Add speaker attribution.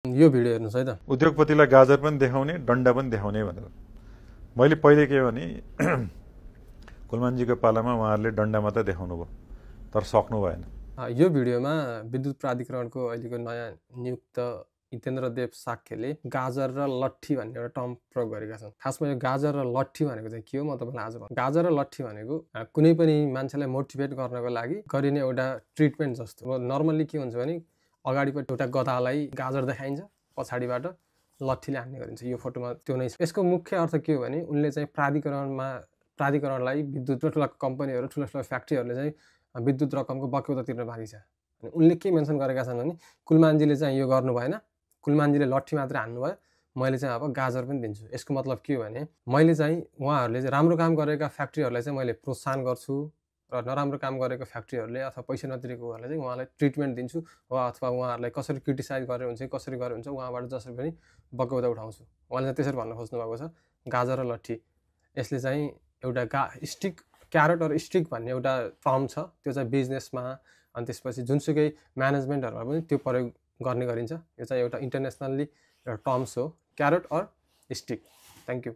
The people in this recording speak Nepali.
Speaker 1: यो भिडियो हेर्नुस् है त।
Speaker 2: उद्योगपतिलाई गाजर पनि देखाउने डन्डा पनि देखाउने भनेर मैले पहिले के भने कुलमानजीको पालामा उहाँहरूले डन्डा मात्रै देखाउनु भयो तर सक्नु भएन।
Speaker 1: यो भिडियोमा विद्युत प्राधिकरणको अहिलेको नयाँ नियुक्त हितेन्द्र देव साक्यले गाजर र लट्ठी भन्ने एउटा टर्म प्रयोग गरेका छन्। खासमा यो गाजर र लट्ठी भनेको चाहिँ के हो म तपाईँलाई आज भन्छु। गाजर र लट्ठी भनेको कुनै पनि मान्छेलाई मोटिभेट गर्नको लागि गरिने एउटा ट्रिटमेन्ट जस्तो। नर्मल्ली के हुन्छ भने अगाडिपट्टि एउटा गधालाई गाजर देखाइन्छ, पछाडिबाट लट्ठीले हान्ने गरिन्छ। यो फोटोमा त्यो नै छ। यसको मुख्य अर्थ के हो भने उनले चाहिँ प्राधिकरणलाई विद्युत ठुला कम्पनीहरू ठुला फ्याक्ट्रीहरूले चाहिँ विद्युत रकमको बक्यौता तिर्न बाँकी छ। अनि उनले के मेन्सन गरेका छन् भने कुलमानजीले चाहिँ यो गर्नु भएन, कुलमानजीले लट्ठी मात्र हान्नु भयो, मैले चाहिँ अब गाजर पनि दिन्छु। यसको मतलब के हो भने मैले चाहिँ उहाँहरूले चाहिँ राम्रो काम गरेका फ्याक्ट्रीहरूलाई चाहिँ मैले प्रोत्साहन गर्छु र नराम्रो काम गरेको फ्याक्ट्रीहरूले अथवा पैसा नतिरेकोहरूले चाहिँ उहाँलाई ट्रिटमेन्ट दिन्छु वा अथवा उहाँहरूलाई कसरी क्रिटिसाइज गरेर हुन्छ कसरी गरेर हुन्छ उहाँबाट जसरी पनि बक्यौता उठाउँछु। उहाँले चाहिँ त्यसरी भन्न खोज्नु भएको छ गाजर र लट्ठी। यसले चाहिँ एउटा स्टिक क्यारट अर स्टिक भन्ने एउटा टर्म छ, त्यो चाहिँ बिजनेसमा अनि त्यसपछि जुनसुकै म्यानेजमेन्टहरूमा पनि त्यो प्रयोग गर्ने गरिन्छ। यो चाहिँ एउटा इन्टरनेसनल्ली एउटा टर्म्स हो, carrot or stick. Thank you.